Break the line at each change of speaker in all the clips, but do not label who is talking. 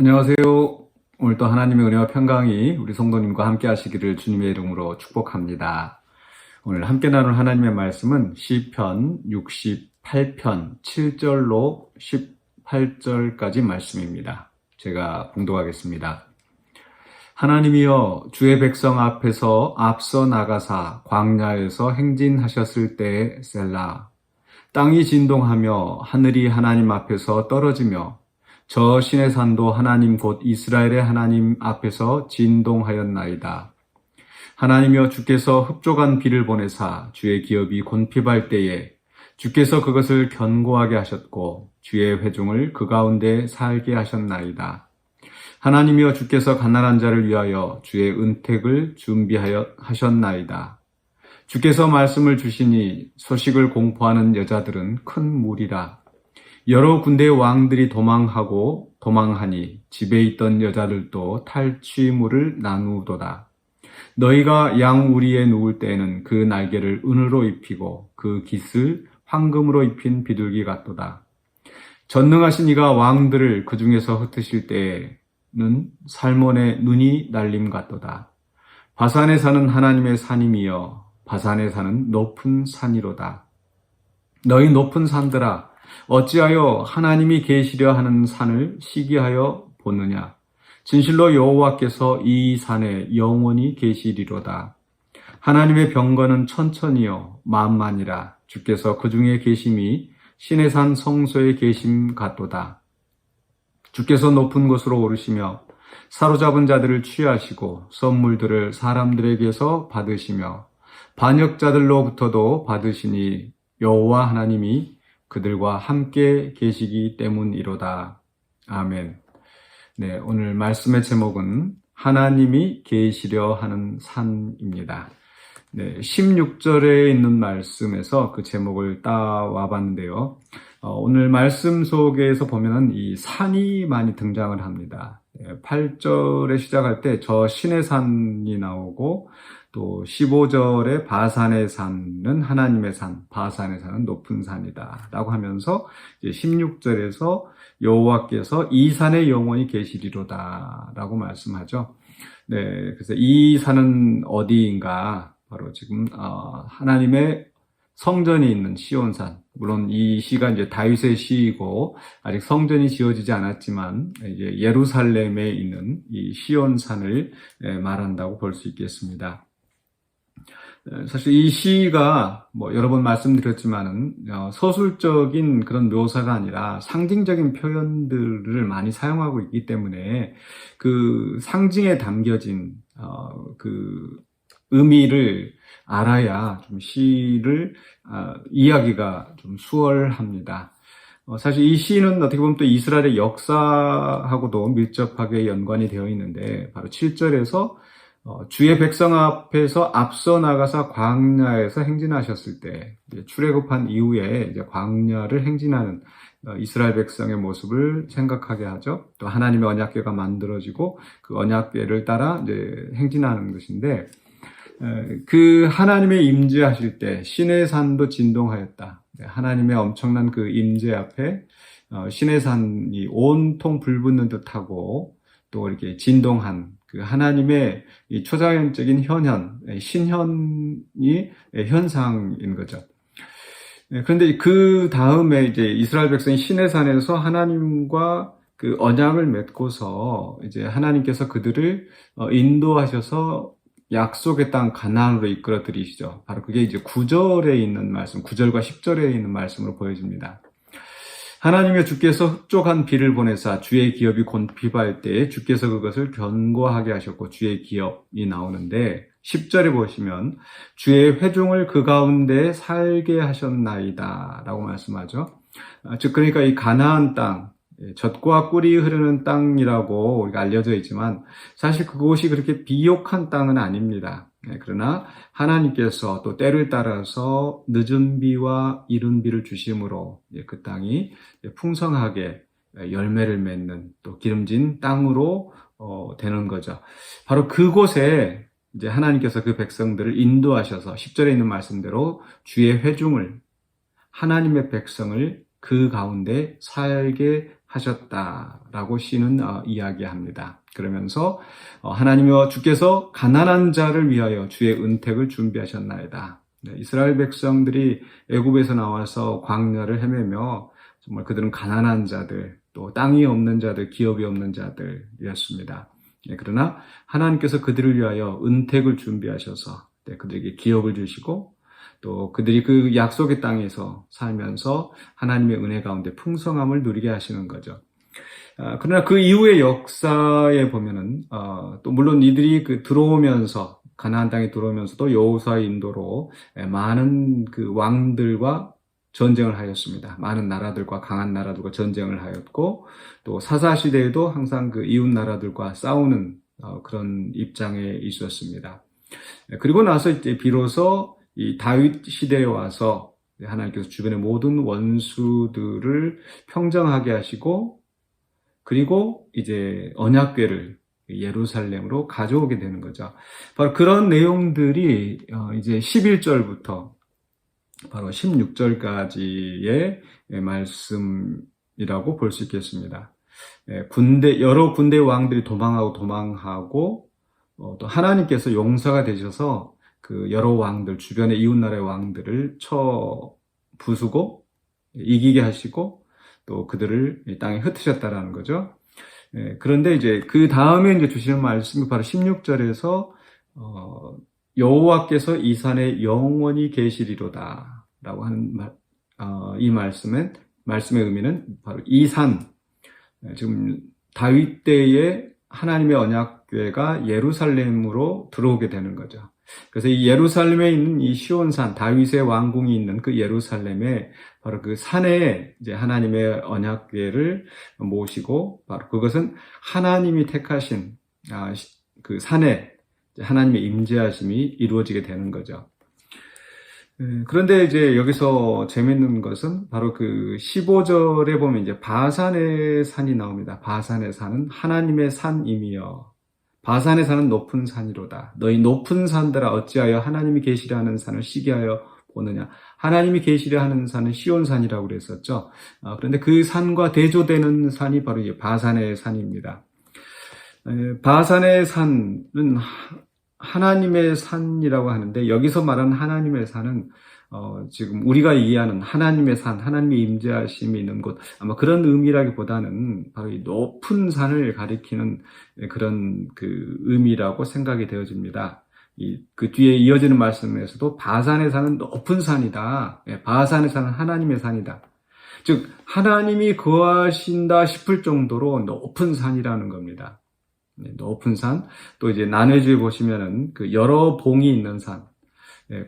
안녕하세요. 오늘도 하나님의 은혜와 평강이 우리 성도님과 함께 하시기를 주님의 이름으로 축복합니다. 오늘 함께 나눌 하나님의 말씀은 시편 68편 7절로 18절까지 말씀입니다. 제가 봉독하겠습니다. 하나님이여, 주의 백성 앞에서 앞서 나가사 광야에서 행진하셨을 때에 셀라. 땅이 진동하며 하늘이 하나님 앞에서 떨어지며 저 신의 산도 하나님 곧 이스라엘의 하나님 앞에서 진동하였나이다. 하나님이여, 주께서 흡족한 비를 보내사 주의 기업이 곤핍할 때에 주께서 그것을 견고하게 하셨고 주의 회중을 그 가운데 살게 하셨나이다. 하나님이여, 주께서 가난한 자를 위하여 주의 은택을 준비하여 하셨나이다. 주께서 말씀을 주시니 소식을 공포하는 여자들은 큰 무리라. 여러 군대의 왕들이 도망하니 집에 있던 여자들도 탈취물을 나누도다. 너희가 양 우리에 누울 때에는 그 날개를 은으로 입히고 그 깃을 황금으로 입힌 비둘기 같도다. 전능하신 이가 왕들을 그 중에서 흩으실 때에는 살몬의 눈이 날림 같도다. 바산에 사는 하나님의 산임이여, 바산에 사는 높은 산이로다. 너희 높은 산들아, 어찌하여 하나님이 계시려 하는 산을 시기하여 보느냐? 진실로 여호와께서 이 산에 영원히 계시리로다. 하나님의 병거는 천천히요 만만이라. 주께서 그 중에 계심이 신의 산 성소에 계심 같도다. 주께서 높은 곳으로 오르시며 사로잡은 자들을 취하시고 선물들을 사람들에게서 받으시며 반역자들로부터도 받으시니 여호와 하나님이 그들과 함께 계시기 때문이로다. 아멘. 네, 오늘 말씀의 제목은 하나님이 계시려 하는 산입니다. 네, 16절에 있는 말씀에서 그 제목을 따와 봤는데요. 오늘 말씀 속에서 보면은 이 산이 많이 등장을 합니다. 8절에 시작할 때 저 신의 산이 나오고, 또 15절에 바산의 산은 하나님의 산, 바산의 산은 높은 산이다 라고 하면서 이제 16절에서 여호와께서 이 산에 영원히 계시리로다 라고 말씀하죠. 네, 그래서 이 산은 어디인가? 바로 지금 하나님의 성전이 있는 시온산. 물론 이 시가 이제 다윗의 시이고 아직 성전이 지어지지 않았지만 이제 예루살렘에 있는 이 시온산을 말한다고 볼 수 있겠습니다. 사실 이 시가 여러 번 말씀드렸지만은 서술적인 그런 묘사가 아니라 상징적인 표현들을 많이 사용하고 있기 때문에 그 상징에 담겨진 그 의미를 알아야 좀 시를 이해하기가 좀 수월합니다. 사실 이 시는 어떻게 보면 또 이스라엘의 역사하고도 밀접하게 연관이 되어 있는데, 바로 7절에서 주의 백성 앞에서 앞서 나가사 광야에서 행진하셨을 때, 출애굽한 이후에 이제 광야를 행진하는 이스라엘 백성의 모습을 생각하게 하죠. 또 하나님의 언약궤가 만들어지고 그 언약궤를 따라 이제 행진하는 것인데, 그 하나님의 임재하실 때 신의 산도 진동하였다. 하나님의 엄청난 그 임재 앞에 신의 산이 온통 불붙는 듯하고 또 이렇게 진동한 그 하나님의 이 초자연적인 현현, 신현이 현상인 거죠. 그런데 그 다음에 이제 이스라엘 백성이 신의 산에서 하나님과 그 언약을 맺고서 이제 하나님께서 그들을 인도하셔서 약속의 땅 가나안으로 이끌어 들이시죠. 바로 그게 이제 9절에 있는 말씀, 9절과 10절에 있는 말씀으로 보여집니다. 하나님의 주께서 흡족한 비를 보내사 주의 기업이 곤핍할 때에 주께서 그것을 견고하게 하셨고, 주의 기업이 나오는데 10절에 보시면 주의 회중을 그 가운데 살게 하셨나이다 라고 말씀하죠. 즉 그러니까 이 가나안 땅, 젖과 꿀이 흐르는 땅이라고 우리가 알려져 있지만 사실 그곳이 그렇게 비옥한 땅은 아닙니다. 그러나 하나님께서 또 때를 따라서 늦은 비와 이른 비를 주심으로 그 땅이 풍성하게 열매를 맺는 또 기름진 땅으로 되는 거죠. 바로 그곳에 이제 하나님께서 그 백성들을 인도하셔서 10절에 있는 말씀대로 주의 회중을, 하나님의 백성을 그 가운데 살게 하셨다라고 시는 이야기합니다. 그러면서 하나님이여 주께서 가난한 자를 위하여 주의 은택을 준비하셨나이다. 네, 이스라엘 백성들이 애굽에서 나와서 광야를 헤매며 정말 그들은 가난한 자들, 또 땅이 없는 자들, 기업이 없는 자들이었습니다. 네, 그러나 하나님께서 그들을 위하여 은택을 준비하셔서 네, 그들에게 기업을 주시고 또 그들이 그 약속의 땅에서 살면서 하나님의 은혜 가운데 풍성함을 누리게 하시는 거죠. 그러나 그 이후의 역사에 보면은 또 물론 이들이 그 들어오면서 가나안 땅에 들어오면서도 여호수아의 인도로 많은 그 왕들과 전쟁을 하였습니다. 많은 나라들과 강한 나라들과 전쟁을 하였고 또 사사 시대에도 항상 그 이웃 나라들과 싸우는 그런 입장에 있었습니다. 그리고 나서 이제 비로소 이 다윗 시대에 와서 하나님께서 주변의 모든 원수들을 평정하게 하시고 그리고 이제 언약궤를 예루살렘으로 가져오게 되는 거죠. 바로 그런 내용들이 이제 11절부터 바로 16절까지의 말씀이라고 볼 수 있겠습니다. 여러 군대 왕들이 도망하고 또 하나님께서 용사가 되셔서 그 여러 왕들, 주변의 이웃나라의 왕들을 쳐 부수고 이기게 하시고 또 그들을 이 땅에 흩으셨다라는 거죠. 그런데 이제 그 다음에 이제 주시는 말씀이 바로 16절에서 여호와께서 이 산에 영원히 계시리로다라고 하는 이 말씀의 의미는 바로 이 산, 지금 다윗 때에 하나님의 언약궤가 예루살렘으로 들어오게 되는 거죠. 그래서 이 예루살렘에 있는 이 시온산, 다윗의 왕궁이 있는 그 예루살렘에 바로 그 산에 이제 하나님의 언약궤를 모시고 바로 그것은 하나님이 택하신 그 산에 하나님의 임재하심이 이루어지게 되는 거죠. 그런데 이제 여기서 재밌는 것은 바로 그 15절에 보면 이제 바산의 산이 나옵니다. 바산의 산은 하나님의 산임이여. 바산의 산은 높은 산이로다. 너희 높은 산들아 어찌하여 하나님이 계시려 하는 산을 시기하여 보느냐. 하나님이 계시려 하는 산은 시온산이라고 그랬었죠. 그런데 그 산과 대조되는 산이 바로 이제 바산의 산입니다. 바산의 산은 하나님의 산이라고 하는데 여기서 말하는 하나님의 산은 지금 우리가 이해하는 하나님의 산, 하나님의 임재하심이 있는 곳 아마 그런 의미라기보다는 바로 이 높은 산을 가리키는 그런 그 의미라고 생각이 되어집니다. 그 뒤에 이어지는 말씀에서도 바산의 산은 높은 산이다. 바산의 산은 하나님의 산이다. 즉 하나님이 거하신다 싶을 정도로 높은 산이라는 겁니다. 높은 산, 또 이제 난해주에 보시면은 그 여러 봉이 있는 산.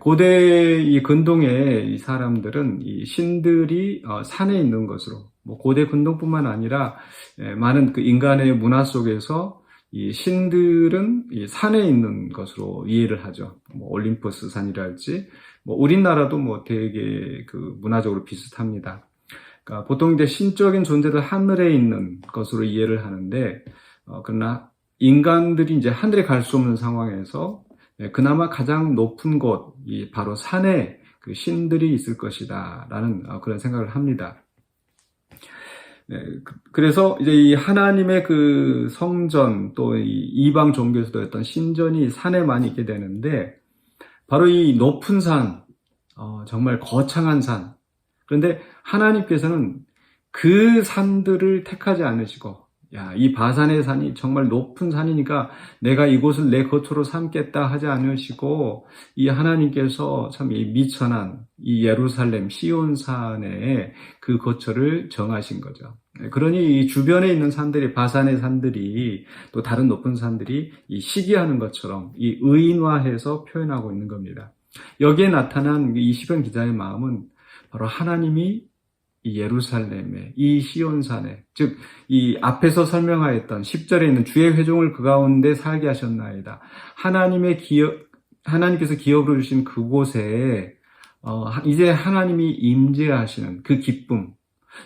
고대 이 근동의 이 사람들은 이 신들이 산에 있는 것으로, 뭐 고대 근동뿐만 아니라 많은 그 인간의 문화 속에서 이 신들은 이 산에 있는 것으로 이해를 하죠. 뭐 올림포스 산이랄지, 뭐 우리나라도 뭐 되게 그 문화적으로 비슷합니다. 그러니까 보통 이제 신적인 존재들 하늘에 있는 것으로 이해를 하는데, 그러나 인간들이 이제 하늘에 갈 수 없는 상황에서 그나마 가장 높은 곳이 바로 산에 그 신들이 있을 것이다 라는 그런 생각을 합니다. 그래서 이제 이 하나님의 그 성전 또 이 이방 종교에서도 했던 신전이 산에 많이 있게 되는데 바로 이 높은 산, 정말 거창한 산. 그런데 하나님께서는 그 산들을 택하지 않으시고 이 바산의 산이 정말 높은 산이니까 내가 이곳을 내 거처로 삼겠다 하지 않으시고 이 하나님께서 참 이 미천한 이 예루살렘 시온산에 그 거처를 정하신 거죠. 그러니 이 주변에 있는 산들이 바산의 산들이 또 다른 높은 산들이 이 시기하는 것처럼 이 의인화해서 표현하고 있는 겁니다. 여기에 나타난 이 시편 기자의 마음은 바로 하나님이 이 예루살렘에, 이 시온산에, 즉, 이 앞에서 설명하였던 10절에 있는 주의 회종을 그 가운데 살게 하셨나이다. 하나님께서 기업으로 주신 그곳에, 이제 하나님이 임재하시는 그 기쁨,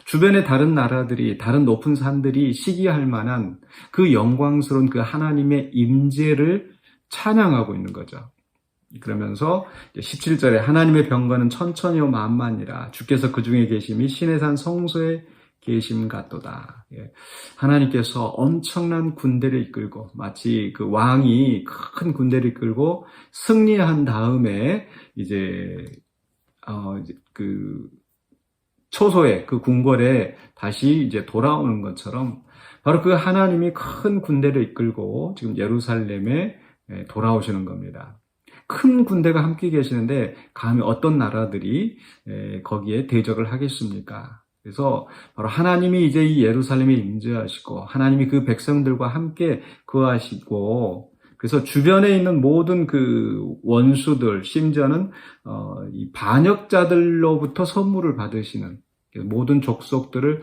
주변의 다른 나라들이, 다른 높은 산들이 시기할 만한 그 영광스러운 그 하나님의 임재를 찬양하고 있는 거죠. 그러면서 17절에 하나님의 병거는 천천히요 만만이라 주께서 그 중에 계심이 신의 산 성소에 계심 같도다. 예. 하나님께서 엄청난 군대를 이끌고 마치 그 왕이 큰 군대를 이끌고 승리한 다음에 이제 그 초소에 그 궁궐에 다시 이제 돌아오는 것처럼 바로 그 하나님이 큰 군대를 이끌고 지금 예루살렘에 돌아오시는 겁니다. 큰 군대가 함께 계시는데 감히 어떤 나라들이 거기에 대적을 하겠습니까? 그래서 바로 하나님이 이제 이 예루살렘에 임재하시고 하나님이 그 백성들과 함께 거하시고 그래서 주변에 있는 모든 그 원수들 심지어는 이 반역자들로부터 선물을 받으시는 모든 족속들을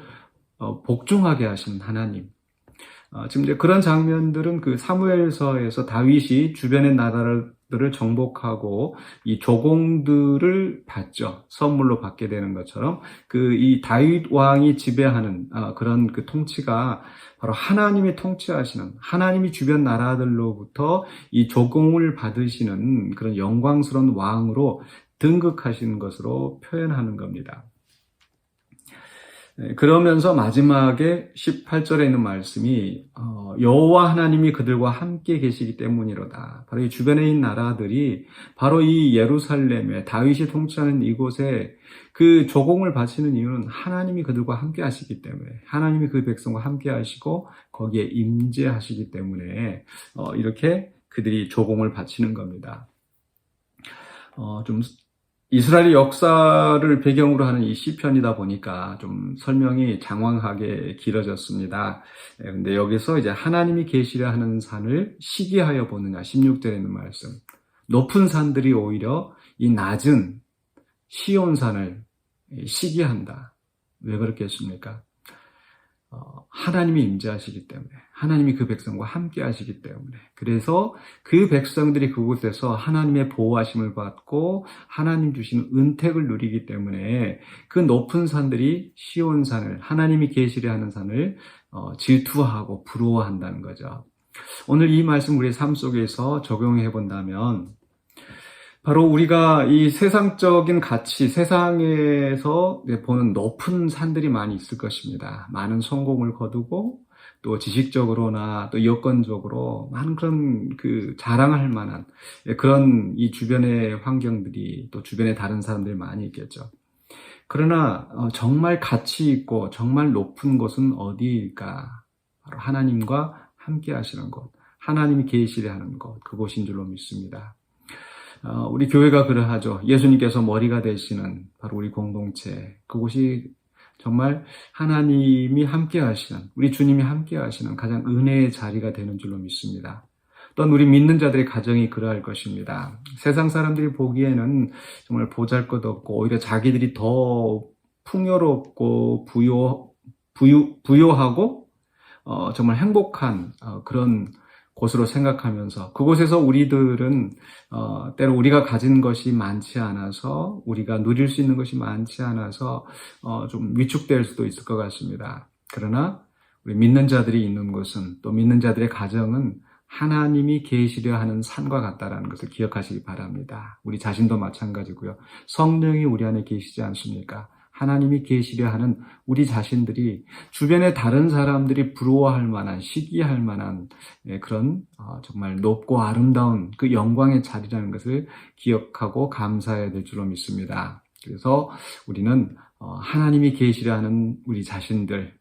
복종하게 하시는 하나님. 지금 이제 그런 장면들은 그 사무엘서에서 다윗이 주변의 나라들을 정복하고 이 조공들을 받죠. 선물로 받게 되는 것처럼 그 이 다윗 왕이 지배하는 그런 그 통치가 바로 하나님이 통치하시는 하나님이 주변 나라들로부터 이 조공을 받으시는 그런 영광스러운 왕으로 등극하시는 것으로 표현하는 겁니다. 그러면서 마지막에 18절에 있는 말씀이 여호와 하나님이 그들과 함께 계시기 때문이로다. 바로 이 주변에 있는 나라들이 바로 이 예루살렘에 다윗이 통치하는 이곳에 그 조공을 바치는 이유는 하나님이 그들과 함께 하시기 때문에 하나님이 그 백성과 함께 하시고 거기에 임재하시기 때문에 이렇게 그들이 조공을 바치는 겁니다. 좀 이스라엘의 역사를 배경으로 하는 이 시편이다 보니까 좀 설명이 장황하게 길어졌습니다. 근데 여기서 이제 하나님이 계시려 하는 산을 시기하여 보느냐 16절에 있는 말씀. 높은 산들이 오히려 이 낮은 시온산을 시기한다. 왜 그렇겠습니까? 하나님이 임재하시기 때문에 하나님이 그 백성과 함께 하시기 때문에 그래서 그 백성들이 그곳에서 하나님의 보호하심을 받고 하나님 주시는 은택을 누리기 때문에 그 높은 산들이 시온산을 하나님이 계시려 하는 산을 질투하고 부러워한다는 거죠. 오늘 이 말씀 우리의 삶 속에서 적용해 본다면 바로 우리가 이 세상적인 가치, 세상에서 보는 높은 산들이 많이 있을 것입니다. 많은 성공을 거두고 또 지식적으로나 또 여건적으로 많은 그런 그 자랑할 만한 그런 이 주변의 환경들이 또 주변에 다른 사람들이 많이 있겠죠. 그러나 정말 가치 있고 정말 높은 곳은 어디일까? 바로 하나님과 함께 하시는 곳, 하나님이 계시려 하는 곳, 그곳인 줄로 믿습니다. 우리 교회가 그러하죠. 예수님께서 머리가 되시는 바로 우리 공동체, 그곳이 정말 하나님이 함께 하시는, 우리 주님이 함께 하시는 가장 은혜의 자리가 되는 줄로 믿습니다. 또한 우리 믿는 자들의 가정이 그러할 것입니다. 세상 사람들이 보기에는 정말 보잘것없고 오히려 자기들이 더 풍요롭고 부요하고 정말 행복한 그런 곳으로 생각하면서 그곳에서 우리들은 때로 우리가 가진 것이 많지 않아서 우리가 누릴 수 있는 것이 많지 않아서 좀 위축될 수도 있을 것 같습니다. 그러나 우리 믿는 자들이 있는 곳은 또 믿는 자들의 가정은 하나님이 계시려 하는 산과 같다라는 것을 기억하시기 바랍니다. 우리 자신도 마찬가지고요. 성령이 우리 안에 계시지 않습니까? 하나님이 계시려 하는 우리 자신들이 주변의 다른 사람들이 부러워할 만한, 시기할 만한 그런 정말 높고 아름다운 그 영광의 자리라는 것을 기억하고 감사해야 될 줄로 믿습니다. 그래서 우리는 하나님이 계시려 하는 우리 자신들,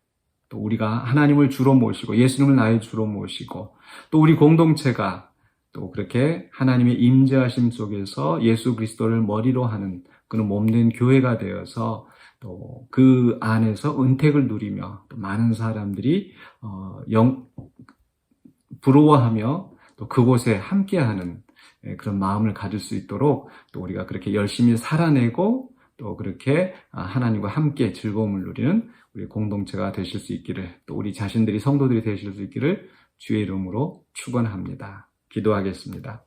또 우리가 하나님을 주로 모시고 예수님을 나의 주로 모시고 또 우리 공동체가 또 그렇게 하나님의 임재하심 속에서 예수 그리스도를 머리로 하는 그런 몸된 교회가 되어서 또 그 안에서 은택을 누리며 또 많은 사람들이 부러워하며 또 그곳에 함께하는 그런 마음을 가질 수 있도록 또 우리가 그렇게 열심히 살아내고 또 그렇게 하나님과 함께 즐거움을 누리는 우리 공동체가 되실 수 있기를 또 우리 자신들이 성도들이 되실 수 있기를 주의 이름으로 축원합니다. 기도하겠습니다.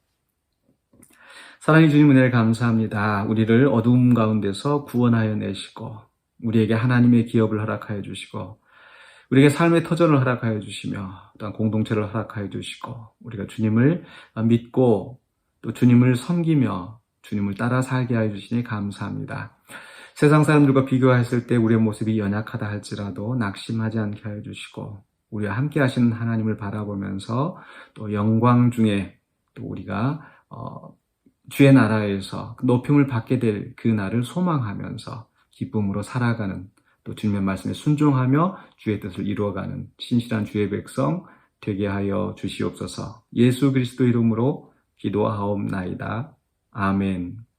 사랑해 주님 은혜를 감사합니다. 우리를 어두움 가운데서 구원하여 내시고 우리에게 하나님의 기업을 허락하여 주시고 우리에게 삶의 터전을 허락하여 주시며 또한 공동체를 허락하여 주시고 우리가 주님을 믿고 또 주님을 섬기며 주님을 따라 살게 하여 주시니 감사합니다. 세상 사람들과 비교했을 때 우리의 모습이 연약하다 할지라도 낙심하지 않게 하여 주시고 우리와 함께 하시는 하나님을 바라보면서 또 영광 중에 또 우리가 주의 나라에서 높임을 받게 될 그 날을 소망하면서 기쁨으로 살아가는 또 주님의 말씀에 순종하며 주의 뜻을 이루어가는 신실한 주의 백성 되게 하여 주시옵소서. 예수 그리스도 이름으로 기도하옵나이다. 아멘.